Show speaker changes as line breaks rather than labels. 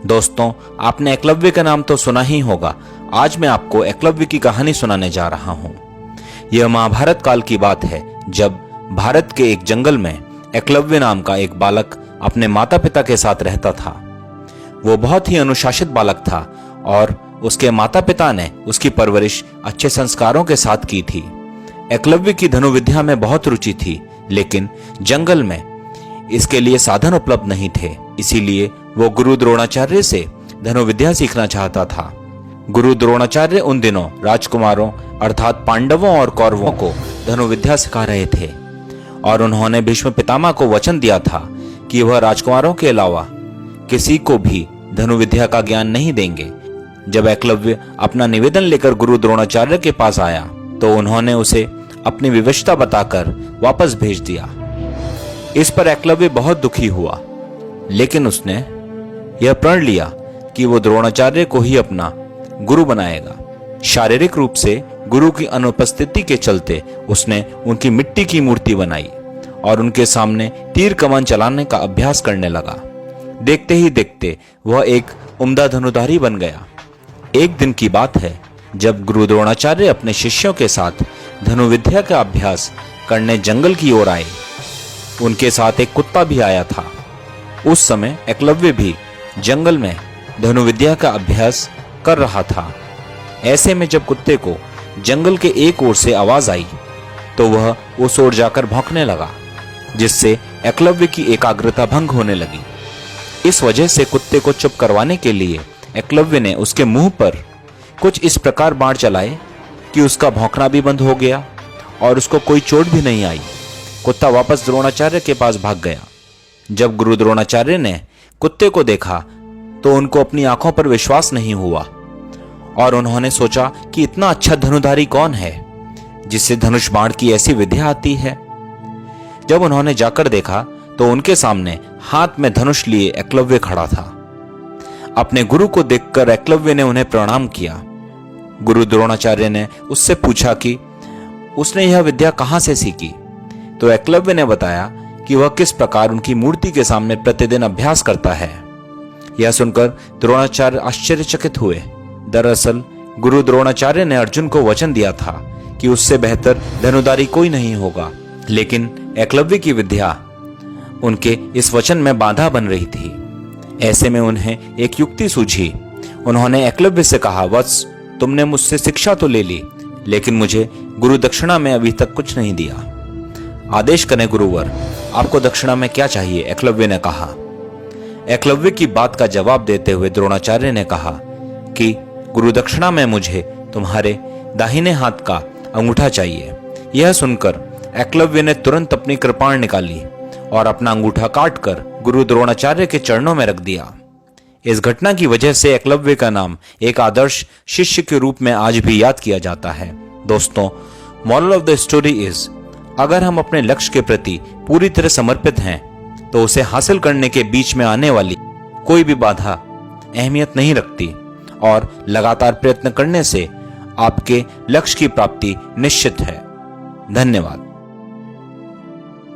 दोस्तों, आपने एकलव्य का नाम तो सुना ही होगा। आज मैं आपको एकलव्य की कहानी सुनाने जा रहा हूं। यह महाभारत काल की बात है, जब भारत के एक जंगल में एकलव्य नाम का एक बालक अपने माता पिता के साथ रहता था। वो बहुत ही अनुशासित बालक था और उसके माता पिता ने उसकी परवरिश अच्छे संस्कारों के साथ की थी। एकलव्य की धनुर्विद्या में बहुत रुचि थी, लेकिन जंगल में इसके लिए साधन उपलब्ध नहीं थे। इसीलिए वो गुरु द्रोणाचार्य से धनुर्विद्या सीखना चाहता था। गुरु द्रोणाचार्य उन दिनों राजकुमारों अर्थात पांडवों और कौरवों को धनुर्विद्या सिखा रहे थे और उन्होंने भीष्म पितामह को वचन दिया था कि वह राजकुमारों के अलावा किसी को भी धनुर्विद्या का ज्ञान नहीं देंगे। जब एकलव्य अपना निवेदन लेकर गुरु द्रोणाचार्य के पास आया तो उन्होंने उसे अपनी विवशता बताकर वापस भेज दिया। इस पर एकलव्य बहुत दुखी हुआ, लेकिन उसने यह प्रण लिया कि वो द्रोणाचार्य को ही अपना गुरु बनाएगा। शारीरिक रूप से गुरु की अनुपस्थिति के चलते उसने उनकी मिट्टी की मूर्ति बनाई और उनके सामने तीर कमान चलाने का अभ्यास करने लगा। देखते ही देखते वह एक उम्दा धनुधारी बन गया। एक दिन की बात है, जब गुरु द्रोणाचार्य अपने शिष्यों के साथ धनुर्विद्या का अभ्यास करने जंगल की ओर आए। उनके साथ एक कुत्ता भी आया था। उस समय एकलव्य भी जंगल में धनुर्विद्या का अभ्यास कर रहा था। ऐसे में जब कुत्ते को जंगल के एक ओर से आवाज आई तो वह उस ओर जाकर भौंकने लगा, जिससे एकलव्य की एकाग्रता भंग होने लगी। इस वजह से कुत्ते को चुप करवाने के लिए एकलव्य ने उसके मुंह पर कुछ इस प्रकार बाण चलाए कि उसका भौंकना भी बंद हो गया और उसको कोई चोट भी नहीं आई। कुत्ता वापस द्रोणाचार्य के पास भाग गया। जब गुरु द्रोणाचार्य ने कुत्ते को देखा तो उनको अपनी आंखों पर विश्वास नहीं हुआ और उन्होंने सोचा कि इतना अच्छा धनुधारी कौन है जिससे धनुष बाण की ऐसी विद्या आती है। जब उन्होंने जाकर देखा तो उनके सामने हाथ में धनुष लिए एकलव्य खड़ा था। अपने गुरु को देखकर एकलव्य ने उन्हें प्रणाम किया। गुरु द्रोणाचार्य ने उससे पूछा कि उसने यह विद्या कहां से सीखी। तो एकलव्य ने बताया कि वह किस प्रकार उनकी मूर्ति के सामने प्रतिदिन अभ्यास करता है। यह सुनकर द्रोणाचार्य आश्चर्यचकित हुए। दरअसल गुरु द्रोणाचार्य ने अर्जुन को वचन दिया था कि उससे बेहतर धनुधारी कोई नहीं होगा, लेकिन एकलव्य की विद्या उनके इस वचन में बाधा बन रही थी। ऐसे में उन्हें एक युक्ति सूझी। उन्होंने एकलव्य से कहा, वत्स, तुमने मुझसे शिक्षा तो ले ली, लेकिन मुझे गुरु दक्षिणा में अभी तक कुछ नहीं दिया। आदेश करें गुरुवर, आपको दक्षिणा में क्या चाहिए? एकलव्य ने कहा। एकलव्य की बात का जवाब देते हुए द्रोणाचार्य ने कहा कि गुरु दक्षिणा में मुझे तुम्हारे दाहिने हाथ का अंगूठा चाहिए। यह सुनकर एकलव्य ने तुरंत अपनी कृपाण निकाली और अपना अंगूठा काटकर गुरु द्रोणाचार्य के चरणों में रख दिया। इस घटना की वजह से एकलव्य का नाम एक आदर्श शिष्य के रूप में आज भी याद किया जाता है। दोस्तों, moral of the story is, अगर हम अपने लक्ष्य के प्रति पूरी तरह समर्पित हैं तो उसे हासिल करने के बीच में आने वाली कोई भी बाधा अहमियत नहीं रखती और लगातार प्रयत्न करने से आपके लक्ष्य की प्राप्ति निश्चित है। धन्यवाद।